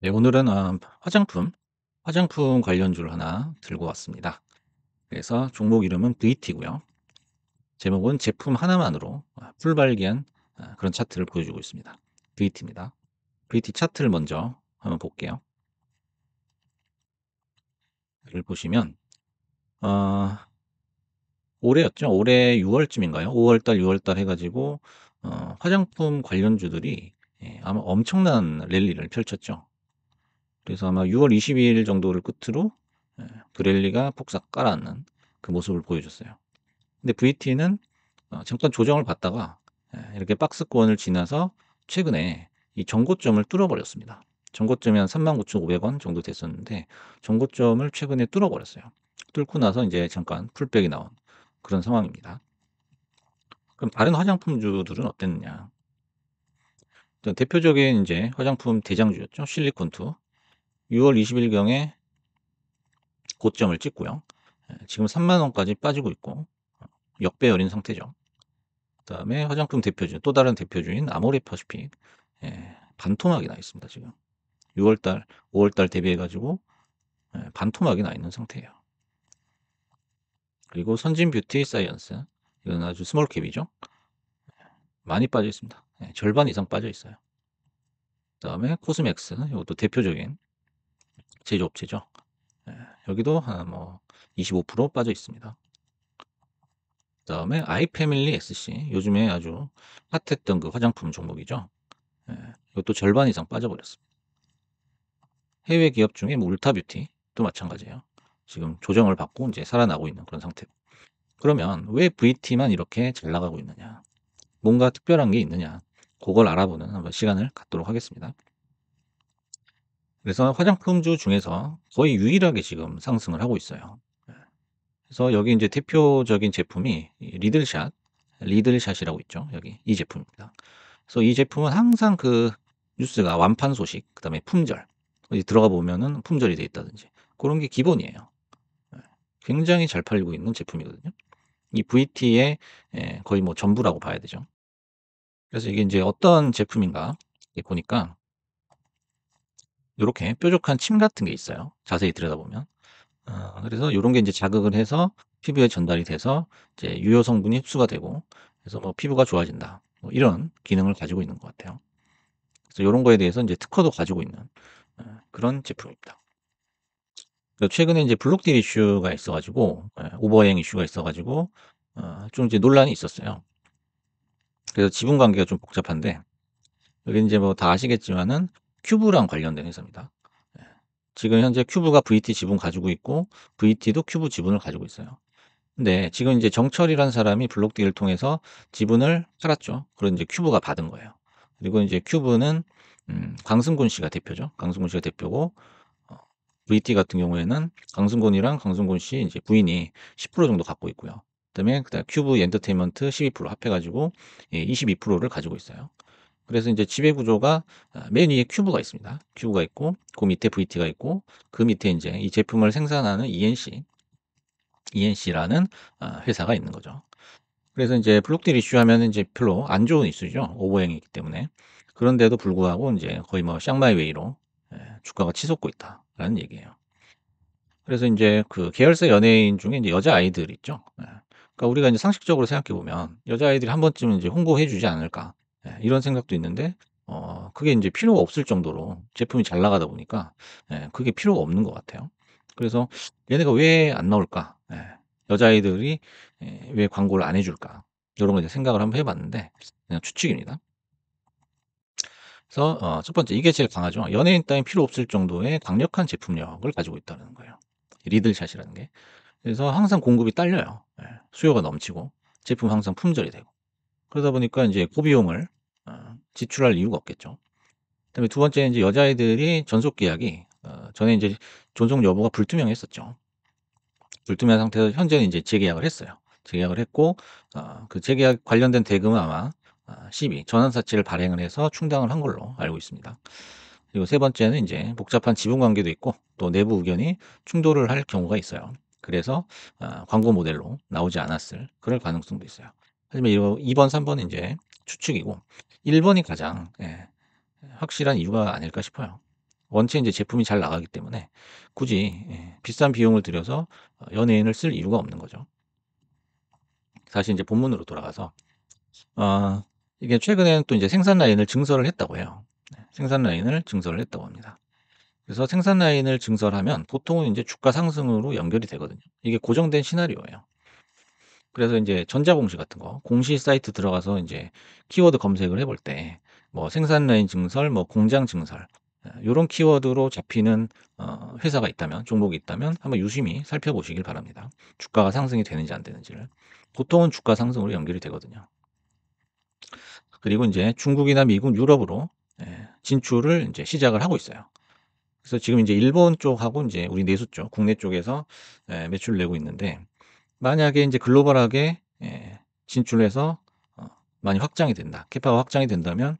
네, 오늘은 화장품 관련주를 하나 들고 왔습니다. 그래서 종목 이름은 VT고요. 제목은 제품 하나만으로 풀발기한 그런 차트를 보여주고 있습니다. VT입니다. VT 차트를 먼저 한번 볼게요. 여기를 보시면 어, 올해였죠. 올해 6월쯤인가요? 5월달, 6월달 해가지고 화장품 관련주들이 아마 엄청난 랠리를 펼쳤죠. 그래서 아마 6월 22일 정도를 끝으로 그 랠리가 폭삭 깔아앉는 그 모습을 보여줬어요. 근데 VT는 잠깐 조정을 받다가 이렇게 박스권을 지나서 최근에 이 전고점을 뚫어버렸습니다. 전고점이 한 39,500원 정도 됐었는데 전고점을 최근에 뚫어버렸어요. 뚫고 나서 이제 잠깐 풀백이 나온 그런 상황입니다. 그럼 다른 화장품주들은 어땠느냐? 일단 대표적인 이제 화장품 대장주였죠. 실리콘투. 6월 20일경에 고점을 찍고요. 지금 3만 원까지 빠지고 있고 역배열인 상태죠. 그다음에 화장품 대표주 또 다른 대표주인 아모레퍼시픽 반토막이 나 있습니다. 지금 6월달, 5월달 대비해가지고 반토막이 나 있는 상태예요. 그리고 선진뷰티 사이언스 이건 아주 스몰캡이죠. 많이 빠져 있습니다. 절반 이상 빠져 있어요. 그다음에 코스맥스 이것도 대표적인 제조업체죠. 여기도 한25% 빠져 있습니다. 그다음에 아이패밀리 SC 요즘에 아주 핫했던 그 화장품 종목이죠. 이것도 절반 이상 빠져버렸습니다. 해외 기업 중에 뭐 울타뷰티도 마찬가지예요. 지금 조정을 받고 이제 살아나고 있는 그런 상태고. 그러면 왜 VT만 이렇게 잘 나가고 있느냐? 뭔가 특별한 게 있느냐? 그걸 알아보는 한번 시간을 갖도록 하겠습니다. 그래서 화장품주 중에서 거의 유일하게 지금 상승을 하고 있어요. 그래서 여기 이제 대표적인 제품이 리들샷이라고 있죠. 여기 이 제품입니다. 그래서 이 제품은 항상 그 뉴스가 완판 소식, 그다음에 품절 어디 들어가 보면은 품절이 돼 있다든지 그런 게 기본이에요. 예. 굉장히 잘 팔리고 있는 제품이거든요. 이 VT의 거의 뭐 전부라고 봐야 되죠. 그래서 이게 이제 어떤 제품인가 이렇게 보니까 요렇게 뾰족한 침 같은 게 있어요. 자세히 들여다보면. 그래서 요런 게 이제 자극을 해서 피부에 전달이 돼서 이제 유효 성분이 흡수가 되고 그래서 뭐 피부가 좋아진다. 뭐 이런 기능을 가지고 있는 것 같아요. 그래서 요런 거에 대해서 이제 특허도 가지고 있는 그런 제품입니다. 최근에 이제 블록딜 이슈가 있어 가지고 오버행 이슈가 있어 가지고 좀 이제 논란이 있었어요. 그래서 지분 관계가 좀 복잡한데 여기 이제 뭐 다 아시겠지만은 큐브랑 관련된 회사입니다. 예. 지금 현재 큐브가 VT 지분 가지고 있고 VT도 큐브 지분을 가지고 있어요. 근데 지금 이제 정철이라는 사람이 블록딜을 통해서 지분을 팔았죠. 그걸 이제 큐브가 받은 거예요. 그리고 이제 큐브는 강승곤 씨가 대표죠. 강승곤 씨가 대표고 어 VT 같은 경우에는 강승곤이랑 강승곤 씨 이제 부인이 10% 정도 갖고 있고요. 그다음에 큐브 엔터테인먼트 12% 합해 가지고 22%를 가지고 있어요. 그래서 이제 지배 구조가 맨 위에 큐브가 있습니다. 큐브가 있고 그 밑에 VT가 있고 그 밑에 이제 이 제품을 생산하는 ENC라는 회사가 있는 거죠. 그래서 이제 블록딜 이슈하면은 이제 별로 안 좋은 이슈죠. 오버행이기 때문에. 그런데도 불구하고 이제 거의 뭐 샹마이웨이로 주가가 치솟고 있다라는 얘기예요. 그래서 인제 그 계열사 연예인 중에 인제 여자아이들 있죠. 그러니까 우리가 인제 상식적으로 생각해 보면 '여자아이들이 한 번쯤은 인제 홍보해 주지 않을까.' 이런 생각도 있는데 그게 인제 필요가 없을 정도로 제품이 잘 나가다 보니까 그게 필요가 없는 것 같아요. 그래서 '얘네가 왜 안 나올까? 여자아이들이 왜 광고를 안 해 줄까?' 요런 걸 이제 생각을 한번 해 봤는데 그냥 추측입니다. 그래서 첫 번째 이게 제일 강하죠. 연예인 따윈 필요 없을 정도의 강력한 제품력을 가지고 있다는 거예요. 리들샷이라는 게. 그래서 항상 공급이 딸려요. 수요가 넘치고 제품 항상 품절이 되고. 그러다 보니까 인제 고비용을 지출할 이유가 없겠죠. 그다음에 두 번째는 이제 여자아이들이 전속 계약이 전에 인제 존속 여부가 불투명했었죠. 불투명한 상태에서 현재는 인제 재계약을 했어요. 재계약을 했고 그 재계약 관련된 대금은 아마 시비 전환사채를 발행을 해서 충당을 한 걸로 알고 있습니다. 그리고 세 번째는 인제 복잡한 지분 관계도 있고 또 내부 의견이 충돌을 할 경우가 있어요. 그래서 광고 모델로 나오지 않았을 그럴 가능성도 있어요. 하지만 이거 2 번, 3 번은 인제 추측이고 1 번이 가장 확실한 이유가 아닐까 싶어요. 원체 인제 제품이 잘 나가기 때문에 굳이 비싼 비용을 들여서 연예인을 쓸 이유가 없는 거죠. 다시 인제 본문으로 돌아가서 어 이게 최근에는 또 이제 생산 라인을 증설을 했다고 해요. 네. 생산 라인을 증설을 했다고 합니다. 그래서 생산 라인을 증설하면 보통은 인제 주가 상승으로 연결이 되거든요. 이게 고정된 시나리오예요. 그래서 인제 전자공시 같은 거 공시 사이트 들어가서 인제 키워드 검색을 해볼 때 뭐 생산 라인 증설, 뭐 공장 증설 요런 키워드로 잡히는 회사가 있다면, 종목이 있다면 한번 유심히 살펴보시길 바랍니다. 주가가 상승이 되는지 안 되는지를. 보통은 주가 상승으로 연결이 되거든요. 그리고 인제 중국이나 미국, 유럽으로 진출을 인제 시작을 하고 있어요. 그래서 지금 인제 일본 쪽하고 인제 우리 내수 쪽, 국내 쪽에서 매출을 내고 있는데, 만약에 인제 글로벌하게 진출해서 많이 확장이 된다. 캐파가 확장이 된다면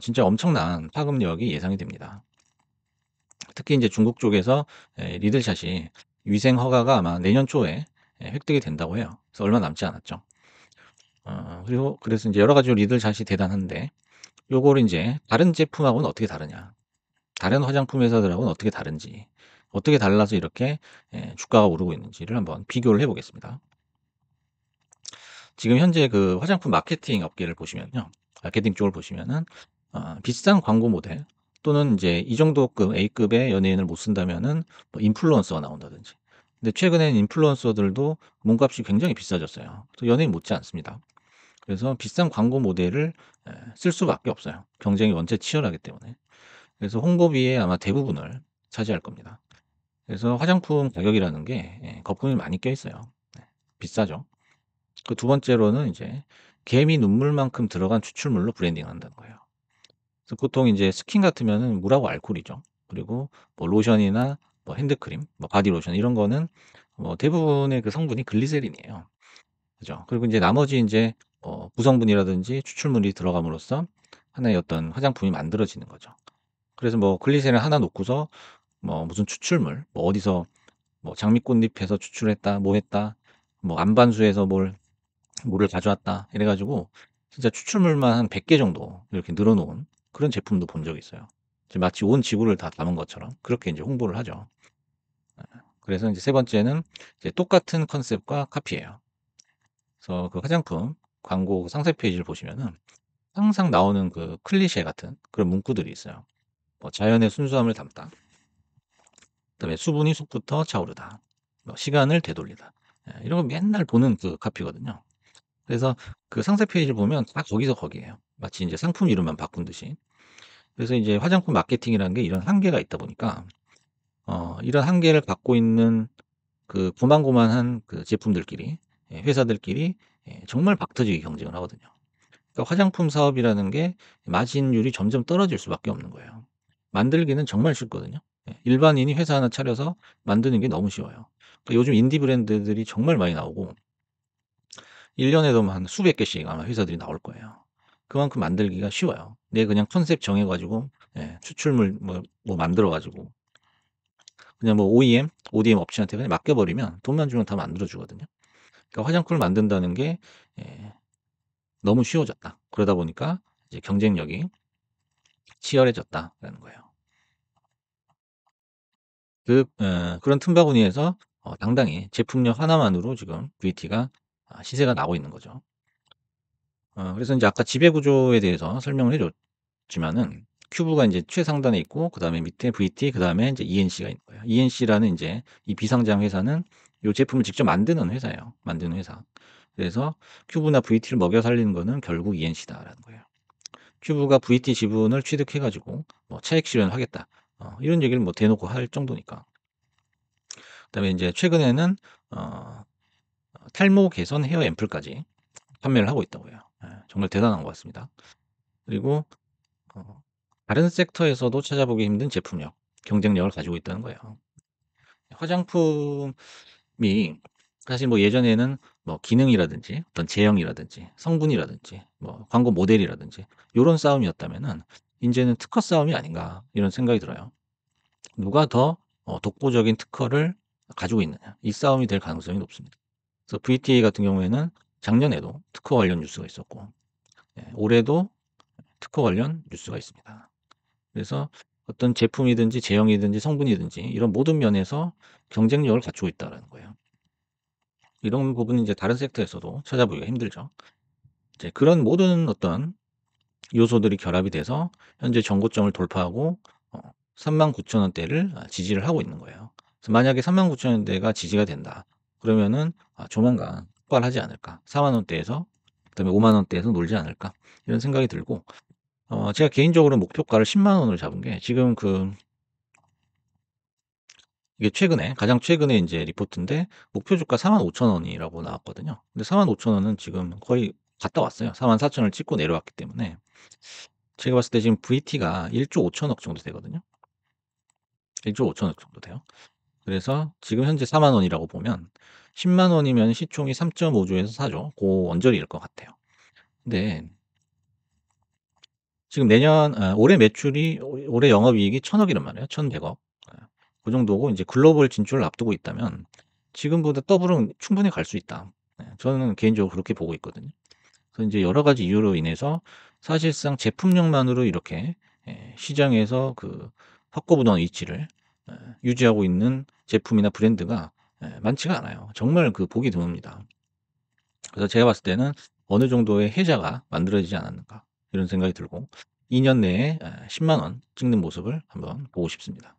진짜 엄청난 파급력이 예상이 됩니다. 특히 인제 중국 쪽에서 리들샷이 위생 허가가 아마 내년 초에 획득이 된다고 해요. 그래서 얼마 남지 않았죠. 그리고 그래서 인제 여러 가지로 리들샷이 대단한데, 요거를 인제 다른 제품하고는 어떻게 다르냐, 다른 화장품 회사들하고는 어떻게 다른지, 어떻게 달라서 이렇게 주가가 오르고 있는지를 한번 비교를 해 보겠습니다. 지금 현재 그 화장품 마케팅 업계를 보시면요. 마케팅 쪽을 보시면은 비싼 광고 모델 또는 인제 이 정도급 A급의 연예인을 못 쓴다면은 뭐 인플루언서가 나온다든지. 근데 최근에는 인플루언서들도 몸값이 굉장히 비싸졌어요. 또 연예인 못지 않습니다. 그래서 비싼 광고 모델을 쓸 수밖에 없어요, 경쟁이 원체 치열하기 때문에. 그래서 홍보비의 아마 대부분을 차지할 겁니다. 그래서 화장품 가격이라는 게 거품이 많이 껴 있어요. 네. 비싸죠. 그 두 번째로는 이제 개미 눈물만큼 들어간 추출물로 브랜딩한다는 거예요. 그래서 보통 인제 스킨 같으면은 물하고 알코올이죠. 그리고 뭐 로션이나 뭐 핸드크림, 뭐 바디로션 이런 거는 뭐 대부분의 그 성분이 글리세린이에요. 그죠. 그리고 인제 나머지 인제 구성분이라든지 추출물이 들어감으로써 하나의 어떤 화장품이 만들어지는 거죠. 그래서 뭐 글리세린 하나 놓고서 뭐 무슨 추출물, 뭐 어디서 뭐 장미꽃잎에서 추출했다, 뭐 했다, 뭐 안반수에서 뭐를 가져왔다 이래 가지고 진짜 추출물만 한 100개 정도 이렇게 늘어 놓은 그런 제품도 본 적이 있어요. 이제 마치 온 지구를 다 담은 것처럼 그렇게 인제 홍보를 하죠. 그래서 인제 세 번째는 이제 똑같은 컨셉과 카피예요. 그래서 그 화장품 광고 상세 페이지를 보시면은 항상 나오는 그 클리셰 같은 그런 문구들이 있어요. 뭐 "자연의 순수함을 담다." 그다음에 "수분이 속부터 차오르다." 뭐 "시간을 되돌리다." 이런 거 맨날 보는 그 카피거든요. 그래서 그 상세 페이지를 보면 다 거기서 거기예요. 마치 인제 상품 이름만 바꾼 듯이. 그래서 이제 화장품 마케팅이라는 게 이런 한계가 있다 보니까 이런 한계를 갖고 있는 그 고만고만한 그 제품들끼리, 회사들끼리 정말 박터지게 경쟁을 하거든요. 그러니까 화장품 사업이라는 게 마진율이 점점 떨어질 수밖에 없는 거예요. 만들기는 정말 쉽거든요. 일반인이 회사 하나 차려서 만드는 게 너무 쉬워요. 그러니까 요즘 인디 브랜드들이 정말 많이 나오고 1 년에도 뭐 한 수백 개씩 아마 회사들이 나올 거예요. 그만큼 만들기가 쉬워요. 내 그냥 컨셉 정해 가지고 추출물 뭐 만들어 가지고 그냥 뭐 OEM, ODM 업체한테 그냥 맡겨 버리면 돈만 주면 다 만들어 주거든요. 그러니까 화장품을 만든다는 게 예 너무 쉬워졌다. 그러다 보니까 이제 경쟁력이 치열해졌다라는 거예요. 그런 틈바구니에서 당당히 제품력 하나만으로 지금 VT가 시세가 나고 있는 거죠. 그래서 인제 아까 지배 구조에 대해서 설명을 해 줬지만은 큐브가 인제 최상단에 있고 그다음에 밑에 VT 그다음에 인제 ENC가 있는 거예요. ENC라는 인제 이 비상장 회사는 요 제품을 직접 만드는 회사예요. 만드는 회사. 그래서 큐브나 VT를 먹여 살리는 거는 결국 ENC다라는 거예요. 큐브가 VT 지분을 취득해 가지고 뭐 차익 실현하겠다. 이런 얘기를 뭐 대놓고 할 정도니까. 그다음에 인제 최근에는 어 탈모 개선 헤어 앰플까지 판매를 하고 있다고 해요. 정말 대단한 것 같습니다. 그리고 어 다른 섹터에서도 찾아보기 힘든 제품력, 경쟁력을 가지고 있다는 거예요. 화장품이 사실 뭐 예전에는 뭐 기능이라든지 어떤 제형이라든지 성분이라든지 뭐 광고 모델이라든지 요런 싸움이었다면은 인제는 특허 싸움이 아닌가 이런 생각이 들어요. 누가 더 독보적인 특허를 가지고 있느냐, 이 싸움이 될 가능성이 높습니다. 그래서 VTA 같은 경우에는 작년에도 특허 관련 뉴스가 있었고 올해도 특허 관련 뉴스가 있습니다. 그래서 어떤 제품이든지 제형이든지 성분이든지 이런 모든 면에서 경쟁력을 갖추고 있다라는 거예요. 이런 부분은 이제 다른 섹터에서도 찾아보기가 힘들죠. 이제 그런 모든 어떤 요소들이 결합이 돼서 현재 전고점을 돌파하고 39,000 원대를 지지를 하고 있는 거예요. 그래서 만약에 39,000 원대가 지지가 된다. 그러면은 조만간 폭발하지 않을까. 40,000 원대에서 그다음에 50,000 원대에서 놀지 않을까. 이런 생각이 들고 제가 개인적으로 목표가를 100,000 원으로 잡은 게 지금 이게 최근에 가장 최근에 인제 리포트인데 목표 주가 45,000 원이라고 나왔거든요. 근데 45,000 원은 지금 거의 갔다 왔어요. 44,000 원을 찍고 내려왔기 때문에 제가 봤을 때 지금 VT가 1조 5천억 정도 되거든요. 1조 5천억 정도 돼요. 그래서 지금 현재 40,000 원이라고 보면 100,000 원이면 시총이 3.5 조에서 4조 고 언저리일 것 같아요. 근데 지금 올해 매출이 올해 영업이익이 1,000억 이란 말이에요. 1,100억. 그 정도고 인제 글로벌 진출을 앞두고 있다면 지금보다 더블은 충분히 갈 수 있다. 저는 개인적으로 그렇게 보고 있거든요. 그래서 인제 여러 가지 이유로 인해서 사실상 제품력만으로 이렇게 시장에서 확고부동한 위치를 예 유지하고 있는 제품이나 브랜드가 많지가 않아요. 정말 보기 드뭅니다. 그래서 제가 봤을 때는 '어느 정도의 혜자가 만들어지지 않았는가.' 이런 생각이 들고 2년 내에 1 0원 찍는 모습을 한번 보고 싶습니다.